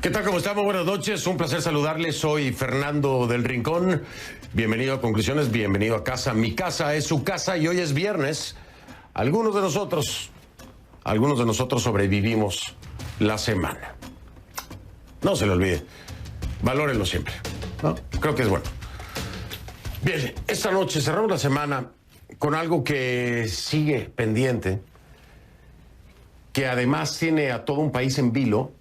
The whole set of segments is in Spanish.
¿Qué tal? ¿Cómo estamos? Buenas noches. Un placer saludarles. Soy Fernando del Rincón. Bienvenido a Conclusiones, bienvenido a casa. Mi casa es su casa y hoy es viernes. Algunos de nosotros sobrevivimos la semana. No se le olvide. Valórenlo siempre, ¿no? Creo que es bueno. Bien, esta noche cerramos la semana con algo que sigue pendiente, que además tiene a todo un país en vilo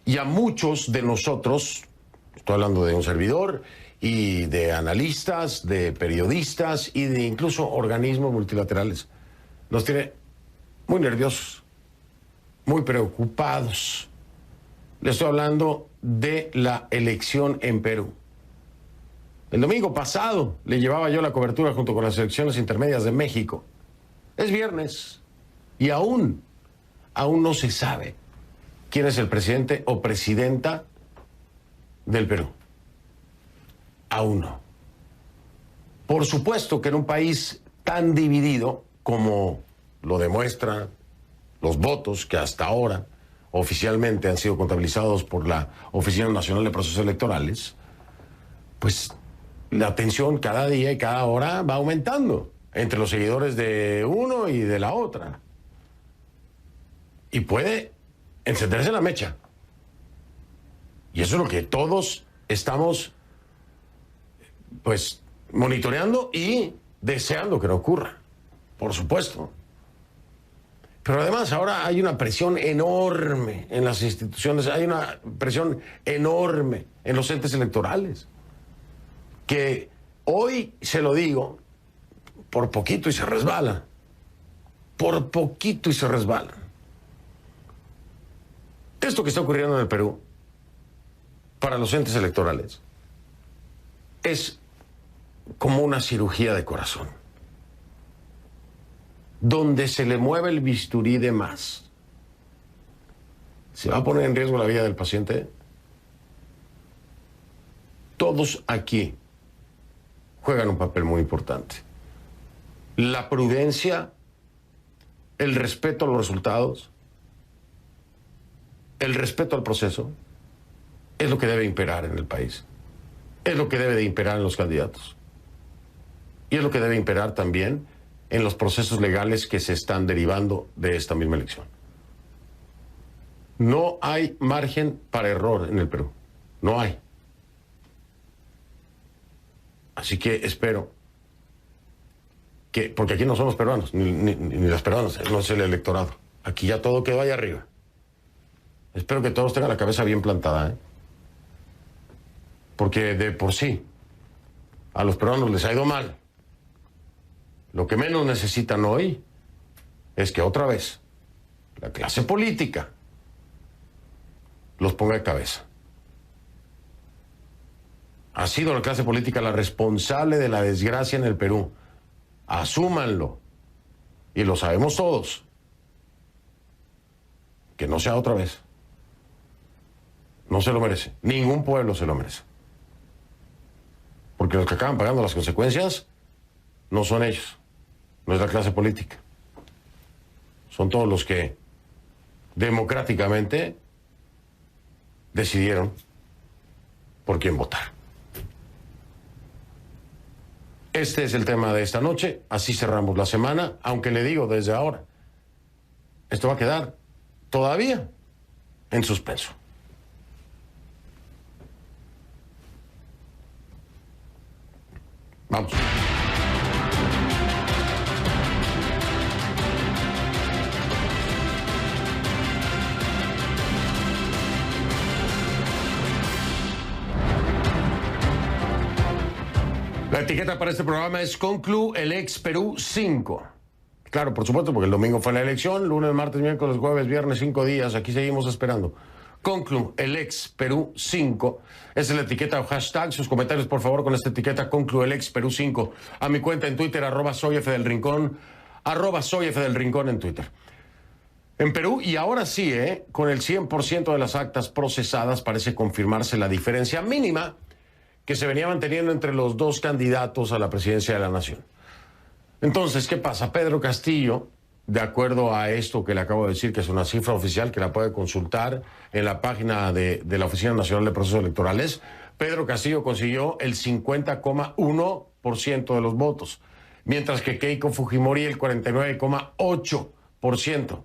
y a muchos de nosotros, estoy hablando de un servidor y de analistas, de periodistas y de incluso organismos multilaterales, nos tiene muy nerviosos, muy preocupados. Le estoy hablando de la elección en Perú. El domingo pasado le llevaba yo la cobertura junto con las elecciones intermedias de México. Es viernes y aún no se sabe quién es el presidente o presidenta del Perú. Aún no. Por supuesto que en un país tan dividido como lo demuestran los votos que hasta ahora oficialmente han sido contabilizados por la Oficina Nacional de Procesos Electorales, pues la tensión cada día y cada hora va aumentando entre los seguidores de uno y de la otra. Y puede encenderse la mecha. Y eso es lo que todos estamos, pues, monitoreando y deseando que no ocurra, por supuesto. Pero además ahora hay una presión enorme en las instituciones, hay una presión enorme en los entes electorales, que hoy, se lo digo, por poquito y se resbala. Por poquito y se resbala. Esto que está ocurriendo en el Perú, para los entes electorales, es como una cirugía de corazón, donde se le mueve el bisturí de más. ¿Se va a poner en riesgo la vida del paciente? Todos aquí juegan un papel muy importante. La prudencia, el respeto a los resultados, el respeto al proceso es lo que debe imperar en el país. Es lo que debe de imperar en los candidatos. Y es lo que debe imperar también en los procesos legales que se están derivando de esta misma elección. No hay margen para error en el Perú. No hay. Así que espero que, porque aquí no somos peruanos, ni los peruanos, no es el electorado. Aquí ya todo quedó ahí arriba. Espero que todos tengan la cabeza bien plantada, ¿eh? Porque de por sí a los peruanos les ha ido mal. Lo que menos necesitan hoy es que otra vez la clase política los ponga de cabeza. Ha sido la clase política la responsable de la desgracia en el Perú. Asúmanlo. Y lo sabemos todos. Que no sea otra vez. No se lo merece. Ningún pueblo se lo merece. Porque los que acaban pagando las consecuencias no son ellos. No es la clase política. Son todos los que democráticamente decidieron por quién votar. Este es el tema de esta noche. Así cerramos la semana. Aunque le digo desde ahora, esto va a quedar todavía en suspenso. Vamos. La etiqueta para este programa es Conclu el ex Perú 5. Claro, por supuesto, porque el domingo fue la elección, lunes, martes, miércoles, jueves, viernes, 5 días, aquí seguimos esperando. Conclu el ex Perú 5. Esa es la etiqueta o hashtag. Sus comentarios, por favor, con esta etiqueta Conclu el ex Perú 5. A mi cuenta en Twitter, @soyfdelrincón, @soyfdelrincón en Twitter. En Perú, y ahora sí, con el 100% de las actas procesadas, parece confirmarse la diferencia mínima que se venía manteniendo entre los dos candidatos a la presidencia de la nación. Entonces, ¿qué pasa? Pedro Castillo de acuerdo a esto que le acabo de decir, que es una cifra oficial que la puede consultar en la página de la Oficina Nacional de Procesos Electorales, Pedro Castillo consiguió el 50,1% de los votos, mientras que Keiko Fujimori el 49,8%.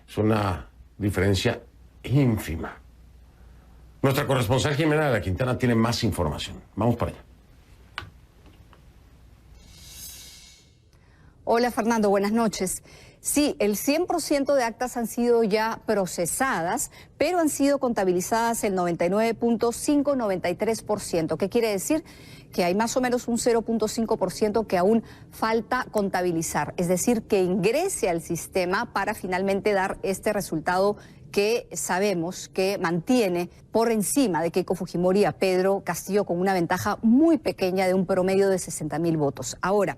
Es una diferencia ínfima. Nuestra corresponsal Jimena de la Quintana tiene más información. Vamos para allá. Hola Fernando, buenas noches. Sí, el 100% de actas han sido ya procesadas, pero han sido contabilizadas el 99.593%. ¿Qué quiere decir? Que hay más o menos un 0.5% que aún falta contabilizar, es decir, que ingrese al sistema para finalmente dar este resultado que sabemos que mantiene por encima de Keiko Fujimori a Pedro Castillo con una ventaja muy pequeña de un promedio de 60.000 votos. Ahora,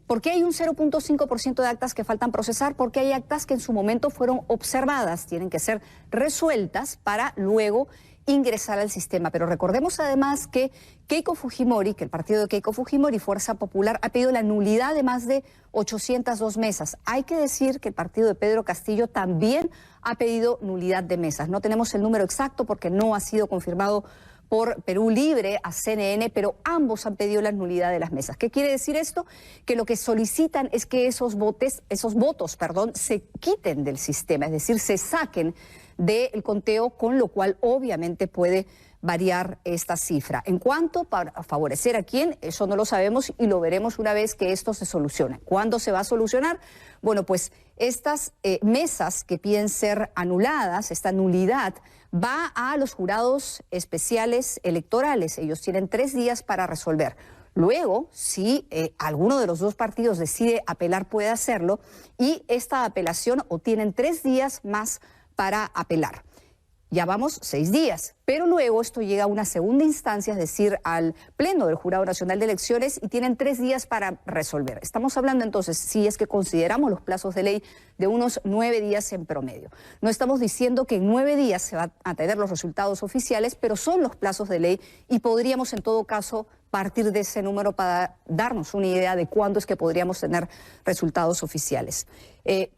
¿por qué hay un 0.5% de actas que faltan procesar? Porque hay actas que en su momento fueron observadas, tienen que ser resueltas para luego ingresar al sistema. Pero recordemos además que Keiko Fujimori, que el partido de Keiko Fujimori, Fuerza Popular, ha pedido la nulidad de más de 802 mesas. Hay que decir que el partido de Pedro Castillo también ha pedido nulidad de mesas. No tenemos el número exacto porque no ha sido confirmado por Perú Libre a CNN, pero ambos han pedido la nulidad de las mesas. ¿Qué quiere decir esto? Que lo que solicitan es que esos votos, se quiten del sistema, es decir, se saquen del conteo, con lo cual obviamente puede variar esta cifra. En cuanto a favorecer a quién, eso no lo sabemos y lo veremos una vez que esto se solucione. ¿Cuándo se va a solucionar? Bueno, pues estas mesas que piden ser anuladas, esta nulidad, va a los jurados especiales electorales. Ellos tienen 3 días para resolver. Luego, si alguno de los dos partidos decide apelar, puede hacerlo, y esta apelación, o tienen 3 días más para apelar. Ya vamos 6 días, pero luego esto llega a una segunda instancia, es decir, al Pleno del Jurado Nacional de Elecciones, y tienen 3 días para resolver. Estamos hablando entonces, si es que consideramos los plazos de ley, de unos 9 días en promedio. No estamos diciendo que en 9 días se van a tener los resultados oficiales, pero son los plazos de ley y podríamos en todo caso partir de ese número para darnos una idea de cuándo es que podríamos tener resultados oficiales.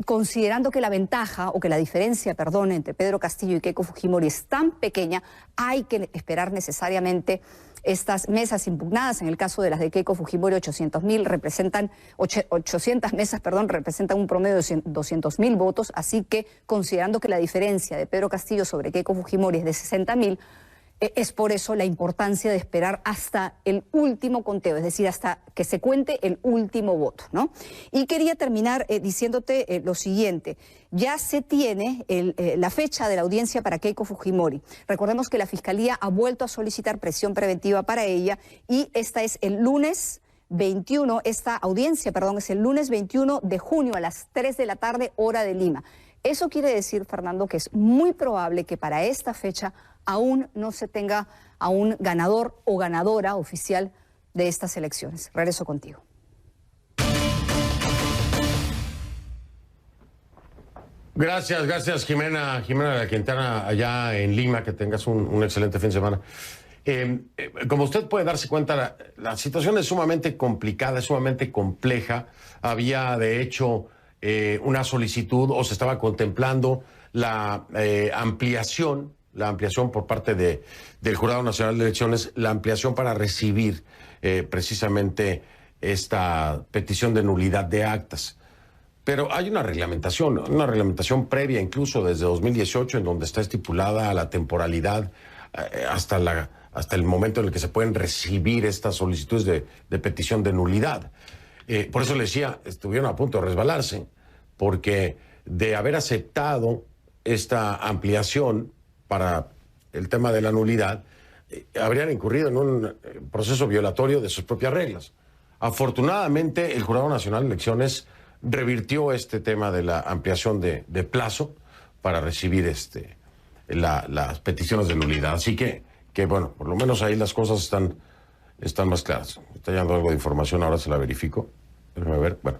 Considerando que la ventaja, o que la diferencia, perdón, entre Pedro Castillo y Keiko Fujimori es tan pequeña, hay que esperar necesariamente estas mesas impugnadas. En el caso de las de Keiko Fujimori, 800 mesas, representan un promedio de 200.000 votos, así que considerando que la diferencia de Pedro Castillo sobre Keiko Fujimori es de 60.000, es por eso la importancia de esperar hasta el último conteo, es decir, hasta que se cuente el último voto, ¿no? Y quería terminar diciéndote lo siguiente. Ya se tiene la fecha de la audiencia para Keiko Fujimori. Recordemos que la Fiscalía ha vuelto a solicitar prisión preventiva para ella, y esta es el lunes 21, esta audiencia, es el lunes 21 de junio a las 3 de la tarde, hora de Lima. Eso quiere decir, Fernando, que es muy probable que para esta fecha aún no se tenga a un ganador o ganadora oficial de estas elecciones. Regreso contigo. Gracias Jimena de la Quintana, allá en Lima. Que tengas un excelente fin de semana. Como usted puede darse cuenta, la situación es sumamente complicada, es sumamente compleja. Había, de hecho, una solicitud, o se estaba contemplando la ampliación por parte del Jurado Nacional de Elecciones, la ampliación para recibir precisamente esta petición de nulidad de actas. Pero hay una reglamentación previa, incluso desde 2018, en donde está estipulada la temporalidad hasta el momento en el que se pueden recibir estas solicitudes de petición de nulidad. Por eso le decía, estuvieron a punto de resbalarse, porque de haber aceptado esta ampliación para el tema de la nulidad, habrían incurrido en un proceso violatorio de sus propias reglas. Afortunadamente, el Jurado Nacional de Elecciones revirtió este tema de la ampliación de plazo para recibir las peticiones de nulidad. Así que bueno, por lo menos ahí las cosas están más claras. Está llegando algo de información, ahora se la verifico. Déjame ver. Bueno,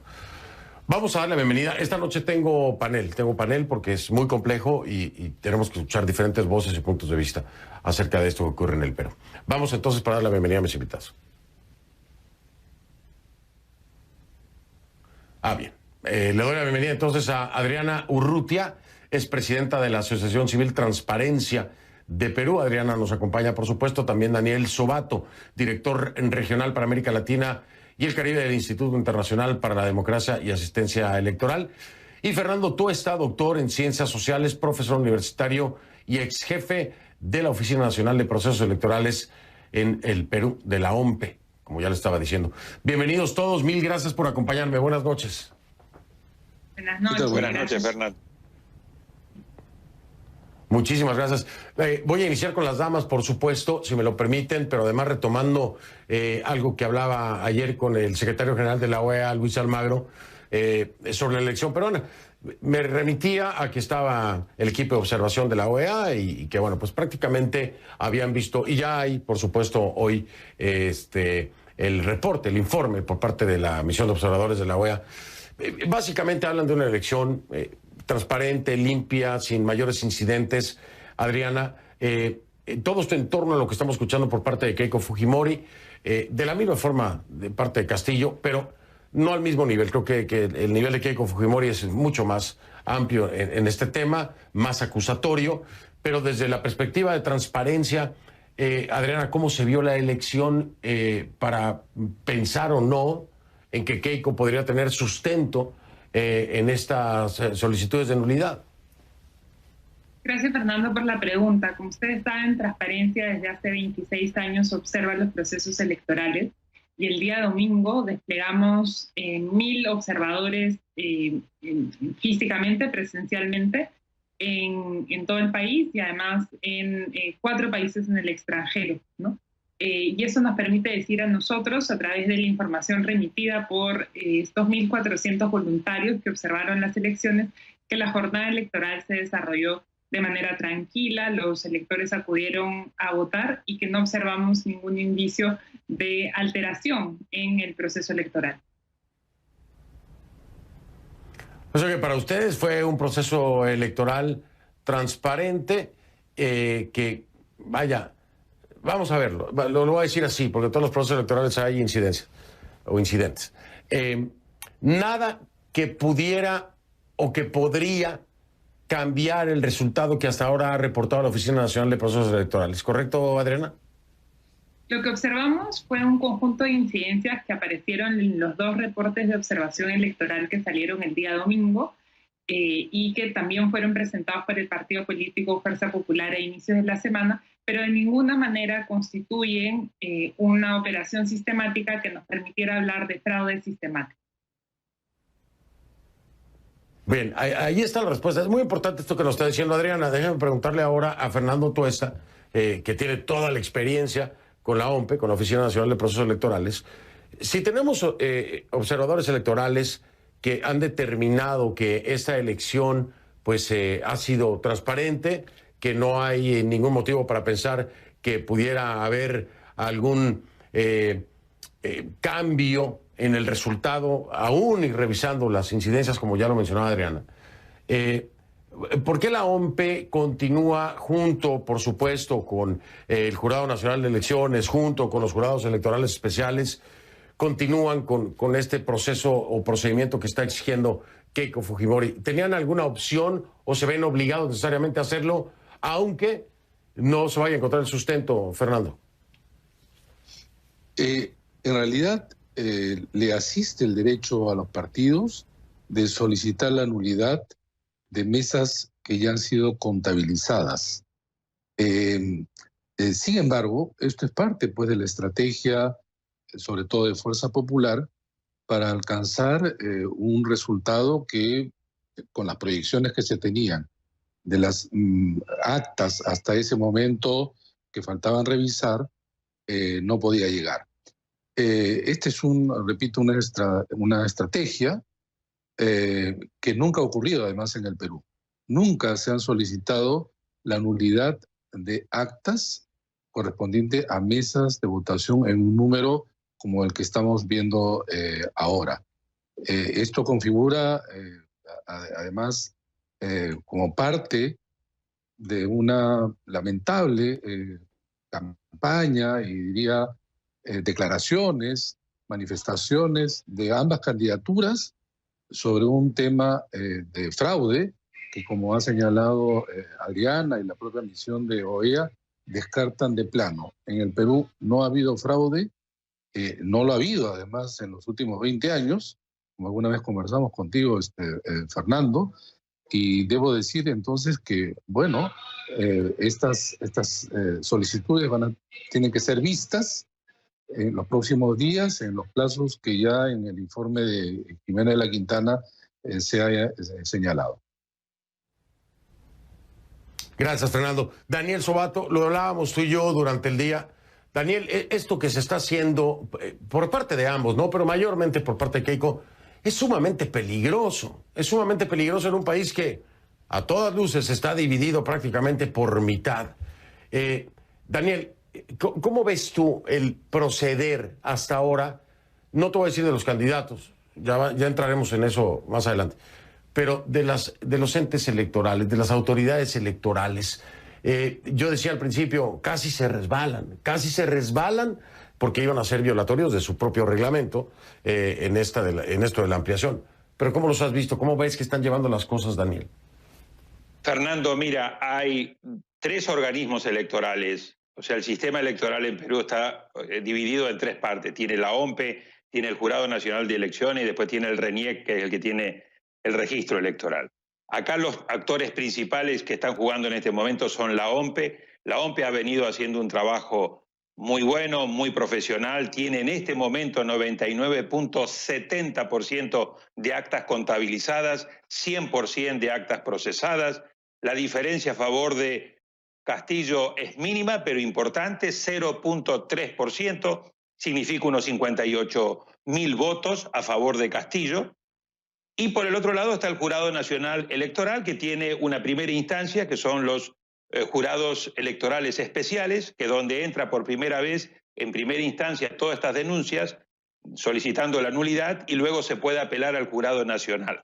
vamos a darle la bienvenida. Esta noche tengo panel porque es muy complejo y tenemos que escuchar diferentes voces y puntos de vista acerca de esto que ocurre en el Perú. Vamos entonces para dar la bienvenida a mis invitados. Bien. Le doy la bienvenida entonces a Adriana Urrutia, es presidenta de la Asociación Civil Transparencia de Perú. Adriana nos acompaña, por supuesto, también Daniel Sobato, director regional para América Latina y el Caribe del Instituto Internacional para la Democracia y Asistencia Electoral. Y Fernando Tuesta, doctor en Ciencias Sociales, profesor universitario y ex jefe de la Oficina Nacional de Procesos Electorales en el Perú, de la OMPE, como ya le estaba diciendo. Bienvenidos todos, mil gracias por acompañarme. Buenas noches. Buenas noches. Buenas noches, Fernando. Muchísimas gracias. Voy a iniciar con las damas, por supuesto, si me lo permiten, pero además retomando algo que hablaba ayer con el secretario general de la OEA, Luis Almagro, sobre la elección peruana. Me remitía a que estaba el equipo de observación de la OEA y que, bueno, pues prácticamente habían visto, y ya hay, por supuesto, hoy el reporte, el informe por parte de la misión de observadores de la OEA. Básicamente hablan de una elección transparente, limpia, sin mayores incidentes. Adriana, todo esto en torno a lo que estamos escuchando por parte de Keiko Fujimori, de la misma forma de parte de Castillo, pero no al mismo nivel. Creo que el nivel de Keiko Fujimori es mucho más amplio en este tema, más acusatorio, pero desde la perspectiva de transparencia, Adriana, ¿cómo se vio la elección para pensar o no en que Keiko podría tener sustento en estas solicitudes de nulidad? Gracias, Fernando, por la pregunta. Como ustedes saben, Transparencia desde hace 26 años observa los procesos electorales y el día domingo desplegamos 1.000 observadores físicamente, presencialmente, en todo el país y además en 4 países en el extranjero, ¿no? Y eso nos permite decir a nosotros, a través de la información remitida por estos 1.400 voluntarios que observaron las elecciones, que la jornada electoral se desarrolló de manera tranquila, los electores acudieron a votar y que no observamos ningún indicio de alteración en el proceso electoral. O sea que para ustedes fue un proceso electoral transparente que, vaya, vamos a verlo, lo voy a decir así, porque en todos los procesos electorales hay incidencias o incidentes. Nada que pudiera o que podría cambiar el resultado que hasta ahora ha reportado la Oficina Nacional de Procesos Electorales. ¿Correcto, Adriana? Lo que observamos fue un conjunto de incidencias que aparecieron en los 2 reportes de observación electoral que salieron el día domingo y que también fueron presentados por el partido político Fuerza Popular a inicios de la semana, pero de ninguna manera constituyen una operación sistemática que nos permitiera hablar de fraude sistemático. Bien, ahí está la respuesta. Es muy importante esto que nos está diciendo Adriana. Déjame preguntarle ahora a Fernando Tuesta, que tiene toda la experiencia con la OMPE, con la Oficina Nacional de Procesos Electorales. Si tenemos observadores electorales que han determinado que esta elección pues ha sido transparente, que no hay ningún motivo para pensar que pudiera haber algún cambio en el resultado, aún y revisando las incidencias, como ya lo mencionaba Adriana. ¿Por qué la OMPE continúa junto, por supuesto, con el Jurado Nacional de Elecciones, junto con los jurados electorales especiales, continúan con este proceso o procedimiento que está exigiendo Keiko Fujimori? ¿Tenían alguna opción o se ven obligados necesariamente a hacerlo, aunque no se vaya a encontrar el sustento, Fernando? En realidad, le asiste el derecho a los partidos de solicitar la nulidad de mesas que ya han sido contabilizadas. Sin embargo, esto es parte pues, de la estrategia, sobre todo de Fuerza Popular, para alcanzar un resultado que, con las proyecciones que se tenían de las actas hasta ese momento que faltaban revisar, no podía llegar. Este es repito, una estrategia que nunca ha ocurrido además en el Perú. Nunca se han solicitado la nulidad de actas correspondiente a mesas de votación en un número como el que estamos viendo ahora. Esto configura además como parte de una lamentable campaña y diría declaraciones, manifestaciones de ambas candidaturas sobre un tema de fraude que, como ha señalado Adriana y la propia misión de OEA, descartan de plano. En el Perú no ha habido fraude, no lo ha habido además en los últimos 20 años, como alguna vez conversamos contigo, Fernando, y debo decir entonces que, bueno, estas solicitudes tienen que ser vistas en los próximos días, en los plazos que ya en el informe de Jimena de la Quintana se haya señalado. Gracias, Fernando. Daniel Sobato, lo hablábamos tú y yo durante el día. Daniel, esto que se está haciendo por parte de ambos, ¿no? Pero mayormente por parte de Keiko, es sumamente peligroso. Es sumamente peligroso en un país que a todas luces está dividido prácticamente por mitad. Daniel, ¿cómo ves tú el proceder hasta ahora? No te voy a decir de los candidatos, ya entraremos en eso más adelante, pero de los entes electorales, de las autoridades electorales. Yo decía al principio, casi se resbalan porque iban a ser violatorios de su propio reglamento en esto de la ampliación. Pero ¿cómo los has visto? ¿Cómo ves que están llevando las cosas, Daniel? Fernando, mira, hay 3 organismos electorales. O sea, el sistema electoral en Perú está dividido en 3 partes. Tiene la OMPE, tiene el Jurado Nacional de Elecciones y después tiene el RENIEC, que es el que tiene el registro electoral. Acá los actores principales que están jugando en este momento son la OMPE. La OMPE ha venido haciendo un trabajo muy bueno, muy profesional. Tiene en este momento 99.70% de actas contabilizadas, 100% de actas procesadas. La diferencia a favor de Castillo es mínima, pero importante, 0.3%. Significa unos 58.000 votos a favor de Castillo. Y por el otro lado está el Jurado Nacional Electoral, que tiene una primera instancia, que son los jurados electorales especiales, que donde entra por primera vez, en primera instancia, todas estas denuncias, solicitando la nulidad, y luego se puede apelar al Jurado Nacional.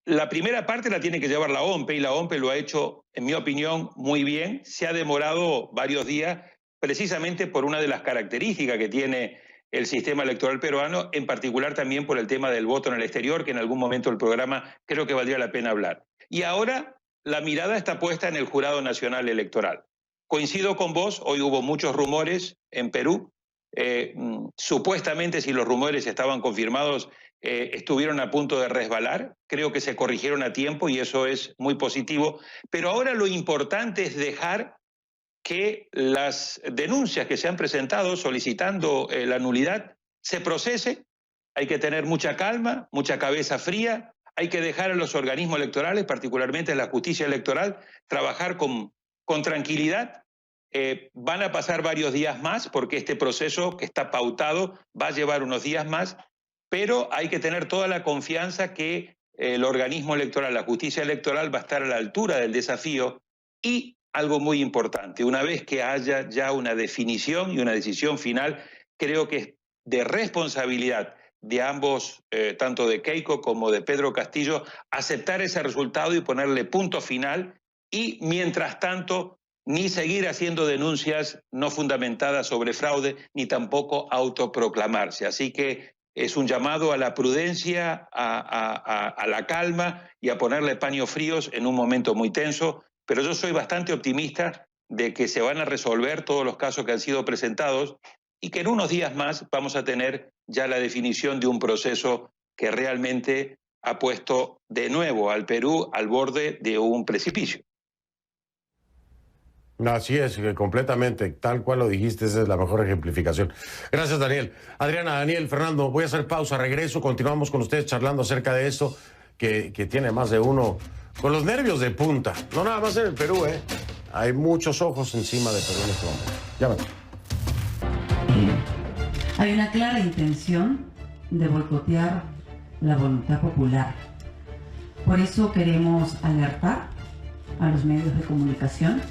La primera parte la tiene que llevar la OMPE, y la OMPE lo ha hecho, en mi opinión, muy bien. Se ha demorado varios días, precisamente por una de las características que tiene el sistema electoral peruano, en particular también por el tema del voto en el exterior, que en algún momento del programa creo que valdría la pena hablar. Y ahora la mirada está puesta en el Jurado Nacional Electoral. Coincido con vos, hoy hubo muchos rumores en Perú. Supuestamente, si los rumores estaban confirmados, estuvieron a punto de resbalar. Creo que se corrigieron a tiempo y eso es muy positivo. Pero ahora lo importante es dejar que las denuncias que se han presentado solicitando la nulidad se procese. Hay que tener mucha calma, mucha cabeza fría. Hay que dejar a los organismos electorales, particularmente a la justicia electoral, trabajar con tranquilidad. Van a pasar varios días más porque este proceso que está pautado va a llevar unos días más, pero hay que tener toda la confianza que el organismo electoral, la justicia electoral, va a estar a la altura del desafío. Y algo muy importante, una vez que haya ya una definición y una decisión final, creo que es de responsabilidad de ambos, tanto de Keiko como de Pedro Castillo, aceptar ese resultado y ponerle punto final, y mientras tanto ni seguir haciendo denuncias no fundamentadas sobre fraude, ni tampoco autoproclamarse. Así que es un llamado a la prudencia, a la calma y a ponerle paños fríos en un momento muy tenso. Pero yo soy bastante optimista de que se van a resolver todos los casos que han sido presentados y que en unos días más vamos a tener ya la definición de un proceso que realmente ha puesto de nuevo al Perú al borde de un precipicio. Así es, completamente, tal cual lo dijiste, esa es la mejor ejemplificación. Gracias, Daniel. Adriana, Daniel, Fernando, voy a hacer pausa, regreso, continuamos con ustedes charlando acerca de esto que tiene más de uno con los nervios de punta. No nada más en el Perú, hay muchos ojos encima de Perú en este momento. Ya ven. Hay una clara intención de boicotear la voluntad popular. Por eso queremos alertar a los medios de comunicación.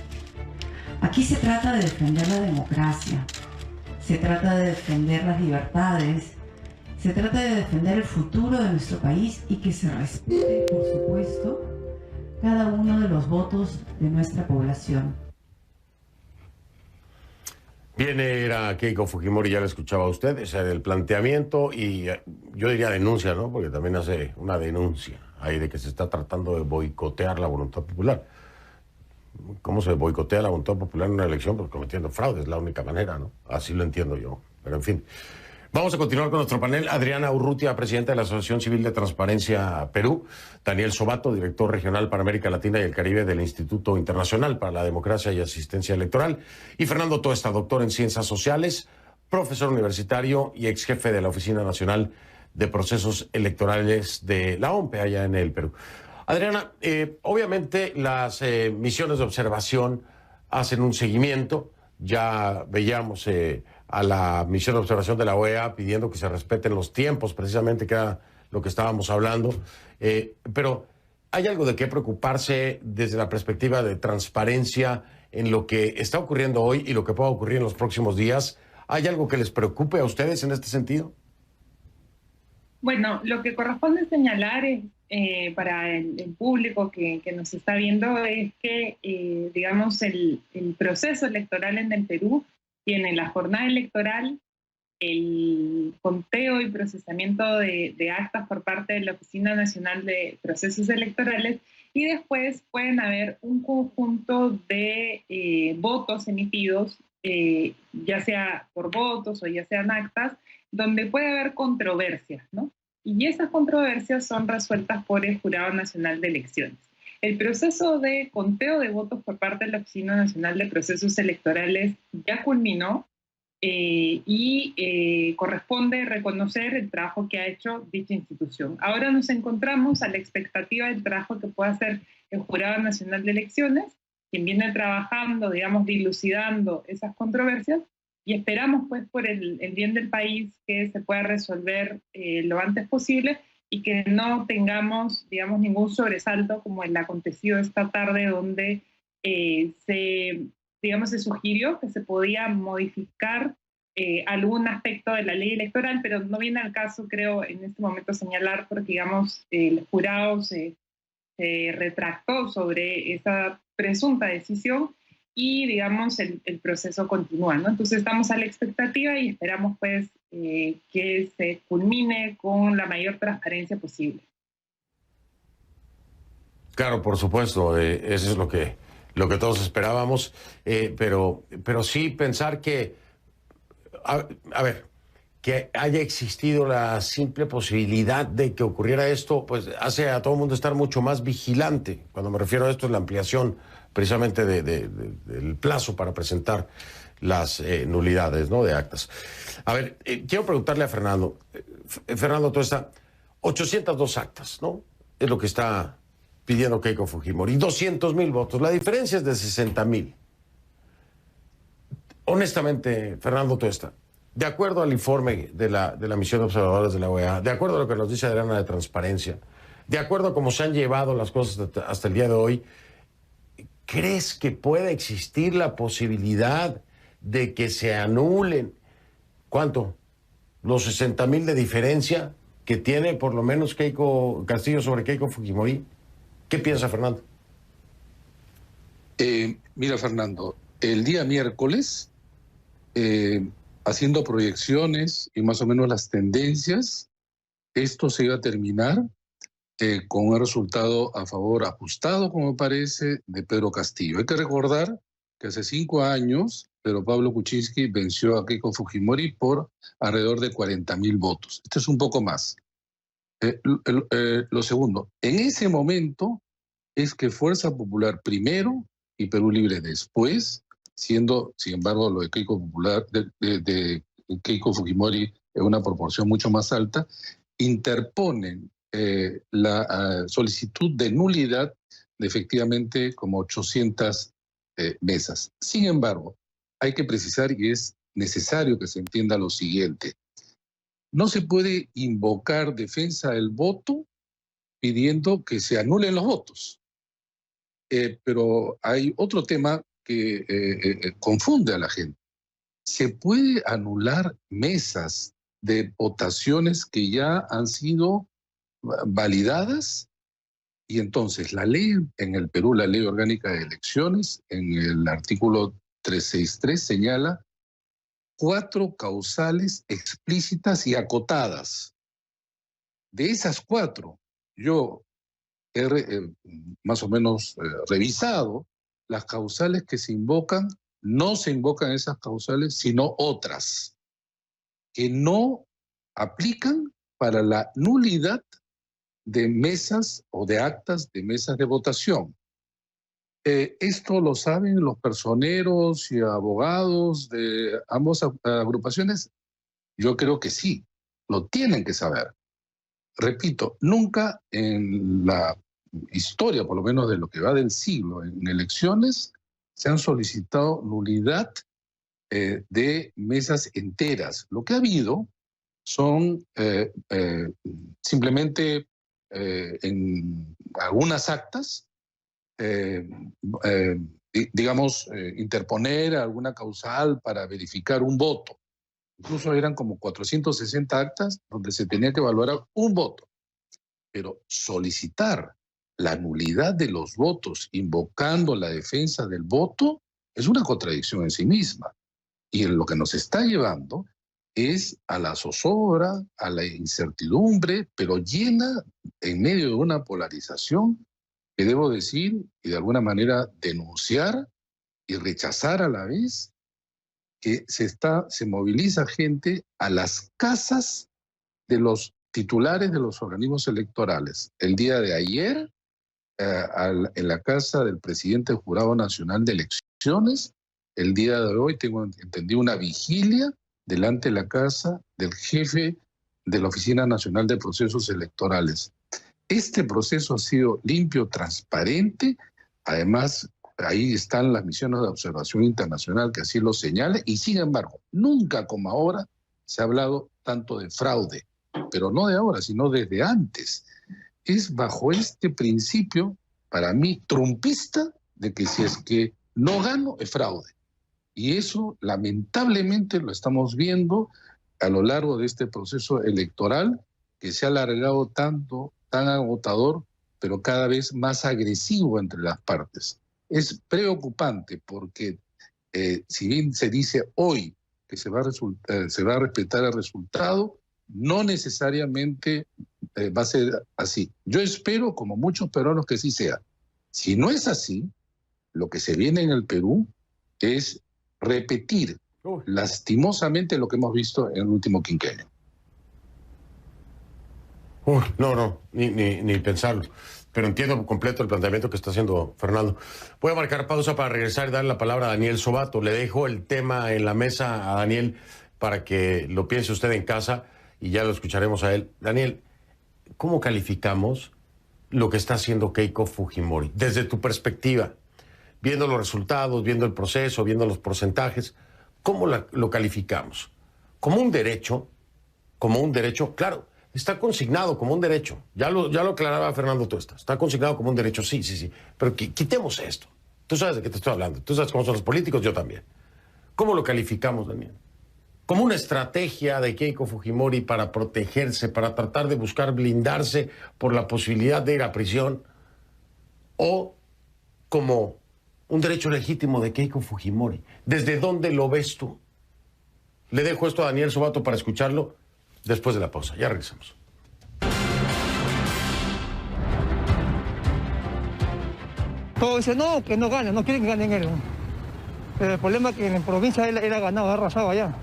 Aquí se trata de defender la democracia, se trata de defender las libertades, se trata de defender el futuro de nuestro país y que se respete, por supuesto, cada uno de los votos de nuestra población. Viene, era Keiko Fujimori, ya lo escuchaba usted, ese era el planteamiento y yo diría denuncia, ¿no? Porque también hace una denuncia ahí de que se está tratando de boicotear la voluntad popular. ¿Cómo se boicotea la voluntad popular en una elección? Pues cometiendo fraude, es la única manera, ¿no? Así lo entiendo yo. Pero en fin. Vamos a continuar con nuestro panel. Adriana Urrutia, presidenta de la Asociación Civil de Transparencia Perú. Daniel Sobato, director regional para América Latina y el Caribe del Instituto Internacional para la Democracia y Asistencia Electoral. Y Fernando Tuesta, doctor en Ciencias Sociales, profesor universitario y ex jefe de la Oficina Nacional de Procesos Electorales de la OMPE allá en el Perú. Adriana, obviamente las misiones de observación hacen un seguimiento. Ya veíamos a la misión de observación de la OEA pidiendo que se respeten los tiempos, precisamente, que era lo que estábamos hablando. Pero ¿hay algo de qué preocuparse desde la perspectiva de transparencia en lo que está ocurriendo hoy y lo que pueda ocurrir en los próximos días? ¿Hay algo que les preocupe a ustedes en este sentido? Bueno, lo que corresponde señalar es, para el público que nos está viendo es que, digamos, el proceso electoral en el Perú tiene la jornada electoral, el conteo y procesamiento de actas por parte de la Oficina Nacional de Procesos Electorales, y después pueden haber un conjunto de votos emitidos, ya sea por votos o ya sean actas, donde puede haber controversias, ¿no? Y esas controversias son resueltas por el Jurado Nacional de Elecciones. El proceso de conteo de votos por parte de la Oficina Nacional de Procesos Electorales ya culminó y corresponde reconocer el trabajo que ha hecho dicha institución. Ahora nos encontramos a la expectativa del trabajo que pueda hacer el Jurado Nacional de Elecciones, quien viene trabajando, digamos, dilucidando esas controversias, y esperamos, pues, por el bien del país, que se pueda resolver lo antes posible y que no tengamos, digamos, ningún sobresalto como el acontecido esta tarde, donde se sugirió que se podía modificar algún aspecto de la ley electoral, pero no viene al caso, creo, en este momento señalar, porque, digamos, el jurado se retractó sobre esa presunta decisión y, digamos, el proceso continúa, ¿no? Entonces estamos a la expectativa y esperamos, pues, que se culmine con la mayor transparencia posible. Claro, por supuesto, eso es lo que todos esperábamos, pero sí pensar que, a ver, que haya existido la simple posibilidad de que ocurriera esto, pues hace a todo el mundo estar mucho más vigilante. Cuando me refiero a esto es la ampliación precisamente del plazo para presentar las nulidades, ¿no?, de actas. A ver, quiero preguntarle a Fernando. Fernando Tuesta, 802 actas, ¿no? Es lo que está pidiendo Keiko Fujimori. 200,000 votos. La diferencia es de 60,000. Honestamente, Fernando Tuesta, de acuerdo al informe de la misión de observadores de la OEA, de acuerdo a lo que nos dice Adriana de Transparencia, de acuerdo a cómo se han llevado las cosas hasta el día de hoy, ¿crees que pueda existir la posibilidad de que se anulen, ¿cuánto?, los 60,000 de diferencia que tiene por lo menos Keiko Castillo sobre Keiko Fujimori? ¿Qué piensa, Fernando? Mira, Fernando, el día miércoles, haciendo proyecciones y más o menos las tendencias, esto se iba a terminar con un resultado a favor ajustado, como parece, de Pedro Castillo. Hay que recordar que hace 5 años Pedro Pablo Kuczynski venció a Keiko Fujimori por alrededor de 40,000 votos. Esto es un poco más. Lo segundo, en ese momento es que Fuerza Popular primero y Perú Libre después, siendo, sin embargo, lo de Keiko de Keiko Fujimori en una proporción mucho más alta, interponen la solicitud de nulidad de efectivamente como 800 mesas. Sin embargo, hay que precisar, y es necesario que se entienda lo siguiente: no se puede invocar defensa del voto pidiendo que se anulen los votos. Pero hay otro tema que confunde a la gente. Se puede anular mesas de votaciones que ya han sido validadas, y entonces la ley en el Perú, la Ley Orgánica de Elecciones, en el artículo 363 señala 4 causales explícitas y acotadas. De esas 4, yo he más o menos revisado las causales que se invocan. No se invocan esas causales, sino otras, que no aplican para la nulidad de mesas o de actas de mesas de votación. Esto lo saben los personeros y abogados de ambas agrupaciones. Yo creo que sí, lo tienen que saber. Repito, nunca en la historia, por lo menos de lo que va del siglo, en elecciones, se han solicitado nulidad de mesas enteras. Lo que ha habido son simplemente en algunas actas, interponer alguna causal para verificar un voto. Incluso eran como 460 actas donde se tenía que valorar un voto. Pero solicitar la nulidad de los votos invocando la defensa del voto es una contradicción en sí misma. Y lo que nos está llevando es a la zozobra, a la incertidumbre, pero llena en medio de una polarización que debo decir y de alguna manera denunciar y rechazar a la vez, que se moviliza gente a las casas de los titulares de los organismos electorales. El día de ayer, en la casa del presidente del Jurado Nacional de Elecciones. El día de hoy tengo entendido una vigilia delante de la casa del jefe de la Oficina Nacional de Procesos Electorales. Este proceso ha sido limpio, transparente. Además, ahí están las misiones de observación internacional que así lo señalan. Y sin embargo, nunca como ahora se ha hablado tanto de fraude. Pero no de ahora, sino desde antes. Es bajo este principio, para mí, trumpista, de que si es que no gano, es fraude. Y eso, lamentablemente, lo estamos viendo a lo largo de este proceso electoral, que se ha alargado tanto, tan agotador, pero cada vez más agresivo entre las partes. Es preocupante porque, si bien se dice hoy que se va a respetar el resultado, no necesariamente va a ser así. Yo espero, como muchos peruanos, que sí sea. Si no es así, lo que se viene en el Perú es repetir lastimosamente lo que hemos visto en el último quinquenio. No, ni pensarlo. Pero entiendo por completo el planteamiento que está haciendo Fernando. Voy a marcar pausa para regresar y darle la palabra a Daniel Sobato. Le dejo el tema en la mesa a Daniel para que lo piense usted en casa y ya lo escucharemos a él. Daniel, ¿cómo calificamos lo que está haciendo Keiko Fujimori? Desde tu perspectiva, viendo los resultados, viendo el proceso, viendo los porcentajes, ¿cómo lo calificamos? ¿Como un derecho? ¿Como un derecho? Claro, está consignado como un derecho. Ya lo aclaraba Fernando Tuesta. Está consignado como un derecho, sí. Pero quitemos esto. Tú sabes de qué te estoy hablando. Tú sabes cómo son los políticos, yo también. ¿Cómo lo calificamos, Daniel? ¿Como una estrategia de Keiko Fujimori para protegerse, para tratar de buscar blindarse por la posibilidad de ir a prisión? ¿O como un derecho legítimo de Keiko Fujimori? ¿Desde dónde lo ves tú? Le dejo esto a Daniel Sobato para escucharlo después de la pausa. Ya regresamos. Todos dicen, no, que no gane, no quieren que ganen él. Pero el problema es que en provincia él ha ganado, ha arrasado allá.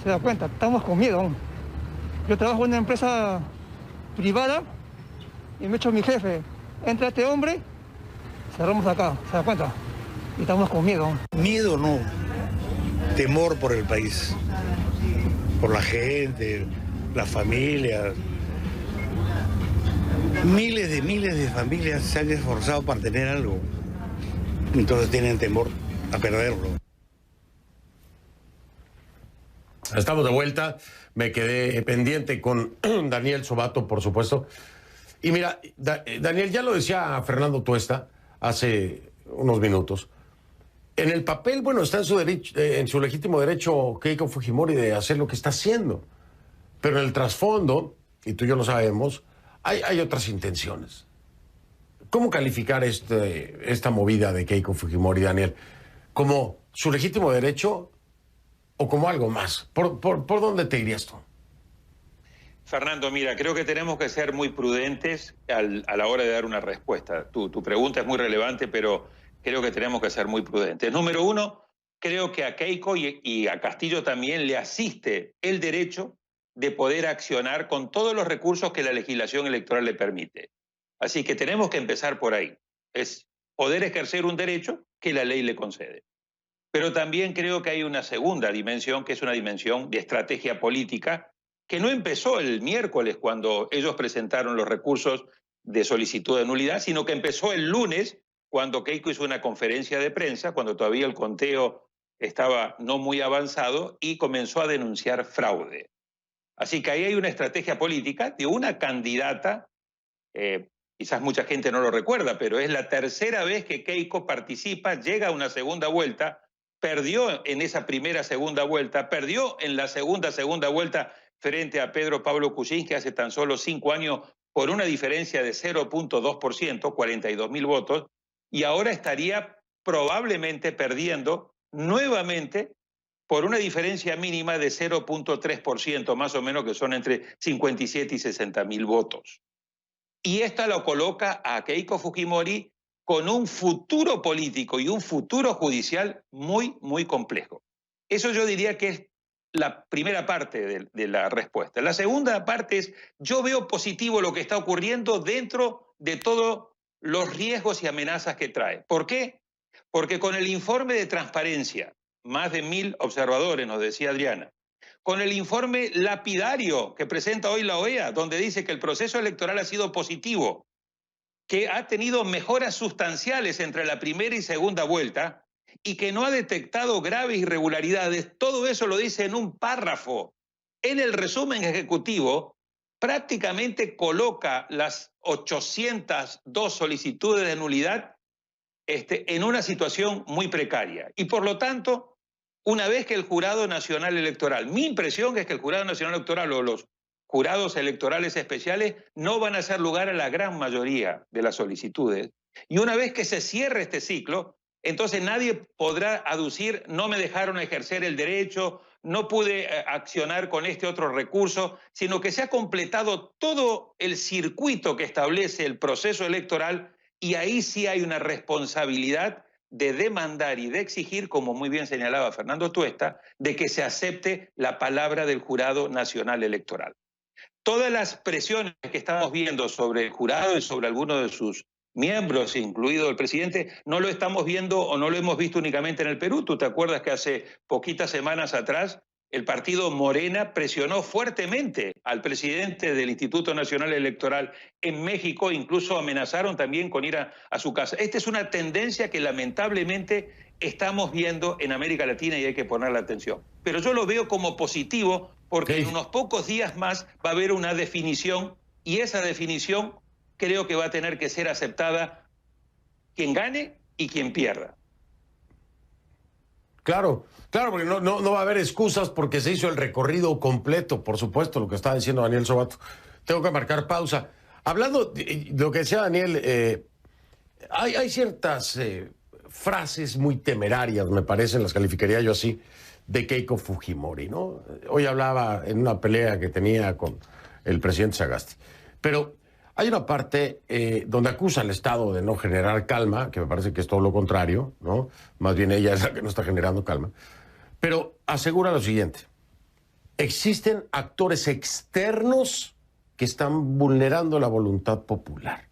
Se da cuenta, estamos con miedo. Yo trabajo en una empresa privada y me echo mi jefe. Entra este hombre, cerramos acá, se da cuenta. Y estamos con miedo. Miedo no, temor por el país, por la gente, la familia. Miles de familias se han esforzado para tener algo. Entonces tienen temor a perderlo. Estamos de vuelta. Me quedé pendiente con Daniel Sobato, por supuesto. Y mira, Daniel, ya lo decía Fernando Tuesta hace unos minutos. En el papel, bueno, está en su legítimo derecho Keiko Fujimori de hacer lo que está haciendo. Pero en el trasfondo, y tú y yo lo sabemos, hay otras intenciones. ¿Cómo calificar esta movida de Keiko Fujimori, Daniel? ¿Como su legítimo derecho o como algo más? ¿Por dónde te irías tú? Fernando, mira, creo que tenemos que ser muy prudentes a la hora de dar una respuesta. Tu pregunta es muy relevante, pero creo que tenemos que ser muy prudentes. Número uno, creo que a Keiko y a Castillo también le asiste el derecho de poder accionar con todos los recursos que la legislación electoral le permite. Así que tenemos que empezar por ahí. Es poder ejercer un derecho que la ley le concede. Pero también creo que hay una segunda dimensión, que es una dimensión de estrategia política, que no empezó el miércoles cuando ellos presentaron los recursos de solicitud de nulidad, sino que empezó el lunes cuando Keiko hizo una conferencia de prensa, cuando todavía el conteo estaba no muy avanzado, y comenzó a denunciar fraude. Así que ahí hay una estrategia política de una candidata, quizás mucha gente no lo recuerda, pero es la tercera vez que Keiko participa, llega a una segunda vuelta, perdió en esa segunda vuelta, perdió en la segunda vuelta frente a Pedro Pablo Kuczynski hace tan solo 5 años por una diferencia de 0.2%, 42.000 votos, y ahora estaría probablemente perdiendo nuevamente por una diferencia mínima de 0.3%, más o menos, que son entre 57 y 60.000 votos. Y esta lo coloca a Keiko Fujimori con un futuro político y un futuro judicial muy, muy complejo. Eso yo diría que es la primera parte de la respuesta. La segunda parte es, yo veo positivo lo que está ocurriendo dentro de todos los riesgos y amenazas que trae. ¿Por qué? Porque con el informe de transparencia, más de 1.000 observadores, nos decía Adriana, con el informe lapidario que presenta hoy la OEA, donde dice que el proceso electoral ha sido positivo, que ha tenido mejoras sustanciales entre la primera y segunda vuelta, y que no ha detectado graves irregularidades, todo eso lo dice en un párrafo. En el resumen ejecutivo, prácticamente coloca las 802 solicitudes de nulidad en una situación muy precaria. Y por lo tanto, una vez que el Jurado Nacional Electoral, mi impresión es que el Jurado Nacional Electoral o los jurados electorales especiales no van a hacer lugar a la gran mayoría de las solicitudes. Y una vez que se cierre este ciclo, entonces nadie podrá aducir, no me dejaron ejercer el derecho, no pude accionar con este otro recurso, sino que se ha completado todo el circuito que establece el proceso electoral, y ahí sí hay una responsabilidad de demandar y de exigir, como muy bien señalaba Fernando Tuesta, de que se acepte la palabra del Jurado Nacional Electoral. Todas las presiones que estamos viendo sobre el jurado y sobre algunos de sus miembros, incluido el presidente, no lo estamos viendo o no lo hemos visto únicamente en el Perú. Tú te acuerdas que hace poquitas semanas atrás el partido Morena presionó fuertemente al presidente del Instituto Nacional Electoral en México, incluso amenazaron también con ir a su casa. Esta es una tendencia que lamentablemente estamos viendo en América Latina y hay que ponerle atención. Pero yo lo veo como positivo porque en unos pocos días más va a haber una definición, y esa definición creo que va a tener que ser aceptada quien gane y quien pierda. Claro, porque no va a haber excusas porque se hizo el recorrido completo, por supuesto, lo que estaba diciendo Daniel Sobato. Tengo que marcar pausa. Hablando de lo que decía Daniel, hay ciertas frases muy temerarias, me parecen, las calificaría yo así, de Keiko Fujimori, ¿no? Hoy hablaba en una pelea que tenía con el presidente Sagasti. Pero hay una parte donde acusa al Estado de no generar calma, que me parece que es todo lo contrario, ¿no? Más bien ella es la que no está generando calma. Pero asegura lo siguiente: existen actores externos que están vulnerando la voluntad popular.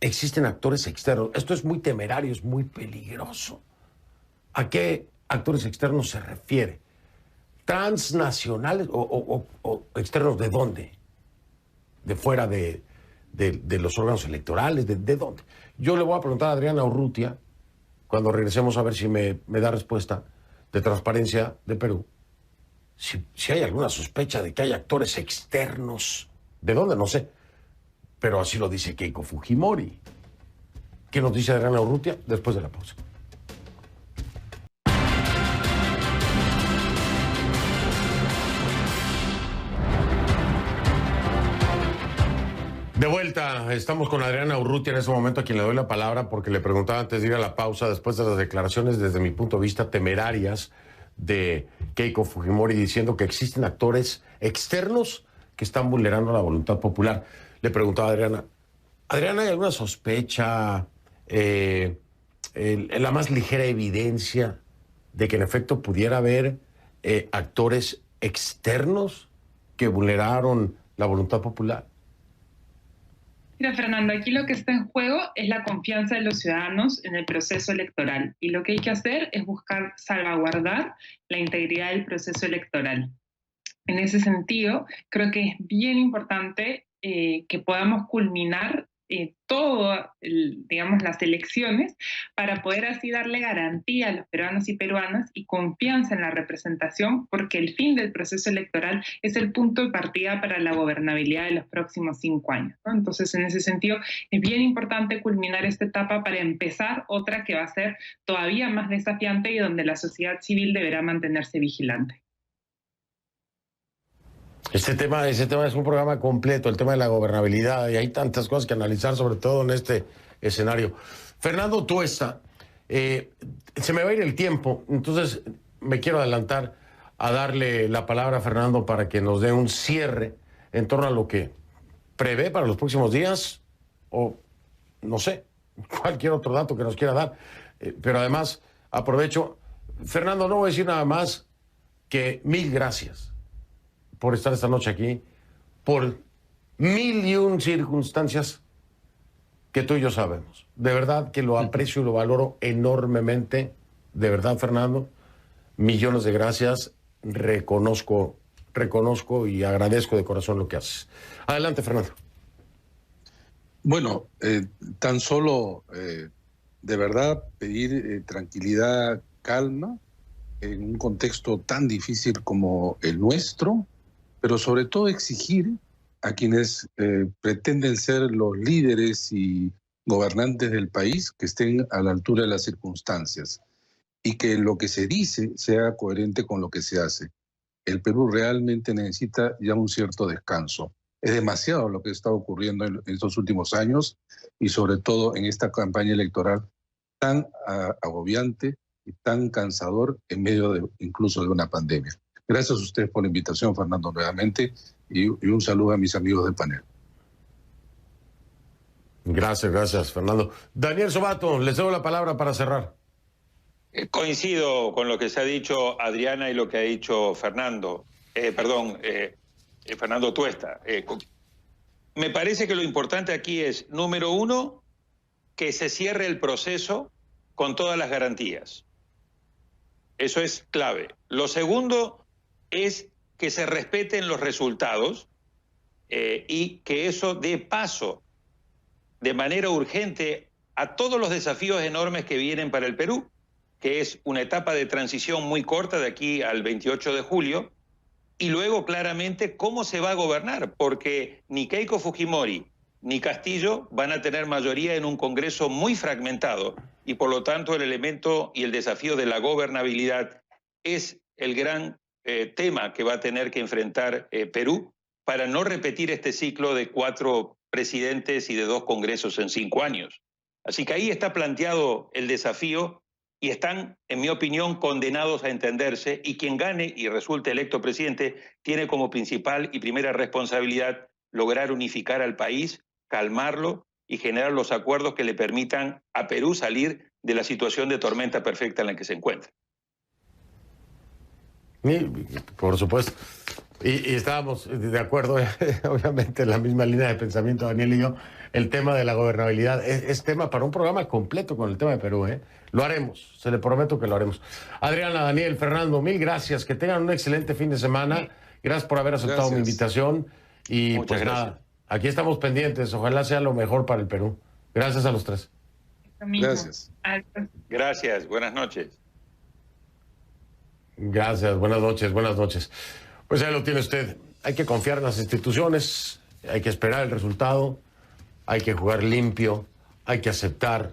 Existen actores externos. Esto es muy temerario, es muy peligroso. ¿A qué actores externos se refiere? ¿Transnacionales o externos de dónde? ¿De fuera de los órganos electorales? ¿De dónde? Yo le voy a preguntar a Adriana Urrutia, cuando regresemos, a ver si me da respuesta, de Transparencia de Perú, si hay alguna sospecha de que hay actores externos. ¿De dónde? No sé. Pero así lo dice Keiko Fujimori. ¿Qué nos dice Adriana Urrutia? Después de la pausa. De vuelta, estamos con Adriana Urrutia en este momento, a quien le doy la palabra porque le preguntaba antes de ir a la pausa, después de las declaraciones, desde mi punto de vista, temerarias de Keiko Fujimori diciendo que existen actores externos que están vulnerando la voluntad popular. Le preguntaba a Adriana, ¿hay alguna sospecha, la más ligera evidencia de que en efecto pudiera haber actores externos que vulneraron la voluntad popular? Mira, Fernando, aquí lo que está en juego es la confianza de los ciudadanos en el proceso electoral. Y lo que hay que hacer es buscar salvaguardar la integridad del proceso electoral. En ese sentido, creo que es bien importante que podamos culminar todas las elecciones para poder así darle garantía a los peruanos y peruanas y confianza en la representación, porque el fin del proceso electoral es el punto de partida para la gobernabilidad de los próximos 5 años, ¿no? Entonces, en ese sentido, es bien importante culminar esta etapa para empezar otra que va a ser todavía más desafiante y donde la sociedad civil deberá mantenerse vigilante. Ese tema es un programa completo, el tema de la gobernabilidad, y hay tantas cosas que analizar, sobre todo en este escenario. Fernando Tuesta, se me va a ir el tiempo, entonces me quiero adelantar a darle la palabra a Fernando para que nos dé un cierre en torno a lo que prevé para los próximos días, o no sé, cualquier otro dato que nos quiera dar. Pero además, aprovecho, Fernando, no voy a decir nada más que 1000 gracias por estar esta noche aquí, por 1001 circunstancias que tú y yo sabemos. De verdad que lo aprecio y lo valoro enormemente. De verdad, Fernando, millones de gracias. Reconozco y agradezco de corazón lo que haces. Adelante, Fernando. Bueno, tan solo de verdad pedir tranquilidad, calma, en un contexto tan difícil como el nuestro, pero sobre todo exigir a quienes pretenden ser los líderes y gobernantes del país que estén a la altura de las circunstancias y que lo que se dice sea coherente con lo que se hace. El Perú realmente necesita ya un cierto descanso. Es demasiado lo que está ocurriendo en estos últimos años y sobre todo en esta campaña electoral tan agobiante y tan cansador en medio incluso de una pandemia. Gracias a ustedes por la invitación, Fernando, nuevamente, y un saludo a mis amigos del panel. Gracias, Fernando. Daniel Sobato, les doy la palabra para cerrar. Coincido con lo que se ha dicho Adriana y lo que ha dicho Fernando. Fernando Tuesta. Me parece que lo importante aquí es, número uno, que se cierre el proceso con todas las garantías. Eso es clave. Lo segundo es que se respeten los resultados y que eso dé paso de manera urgente a todos los desafíos enormes que vienen para el Perú, que es una etapa de transición muy corta de aquí al 28 de julio, y luego claramente cómo se va a gobernar, porque ni Keiko Fujimori ni Castillo van a tener mayoría en un Congreso muy fragmentado, y por lo tanto el elemento y el desafío de la gobernabilidad es el gran tema que va a tener que enfrentar Perú para no repetir este ciclo de 4 presidentes y de 2 congresos en 5 años. Así que ahí está planteado el desafío y están, en mi opinión, condenados a entenderse, y quien gane y resulte electo presidente tiene como principal y primera responsabilidad lograr unificar al país, calmarlo y generar los acuerdos que le permitan a Perú salir de la situación de tormenta perfecta en la que se encuentra. Por supuesto. Y estábamos de acuerdo, obviamente, en la misma línea de pensamiento, Daniel y yo, el tema de la gobernabilidad. Es tema para un programa completo con el tema de Perú, ¿eh? Lo haremos, se le prometo que lo haremos. Adriana, Daniel, Fernando, 1000 gracias. Que tengan un excelente fin de semana. Gracias por haber aceptado mi invitación. Y Muchas pues gracias. nada, aquí estamos pendientes. Ojalá sea lo mejor para el Perú. Gracias a los 3. Gracias. Gracias, buenas noches. Gracias, buenas noches. Pues ahí lo tiene usted. Hay que confiar en las instituciones, hay que esperar el resultado, hay que jugar limpio, hay que aceptar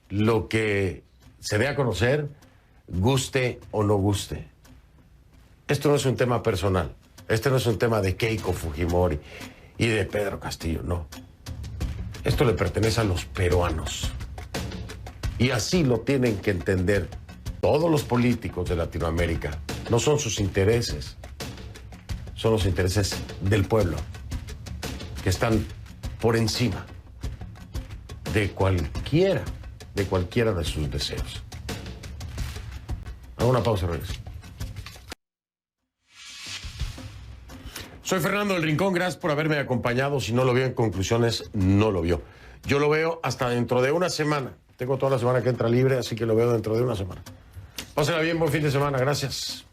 lo que se dé a conocer, guste o no guste. Esto no es un tema personal, este no es un tema de Keiko Fujimori y de Pedro Castillo, no. Esto le pertenece a los peruanos. Y así lo tienen que entender todos los políticos de Latinoamérica No son sus intereses, son los intereses del pueblo, que están por encima de cualquiera de sus deseos. Hago una pausa, regreso. Soy Fernando del Rincón, gracias por haberme acompañado. Si no lo vio en conclusiones, no lo vio. Yo lo veo hasta dentro de una semana. Tengo toda la semana que entra libre, así que lo veo dentro de una semana. Pásenla bien, buen fin de semana, gracias.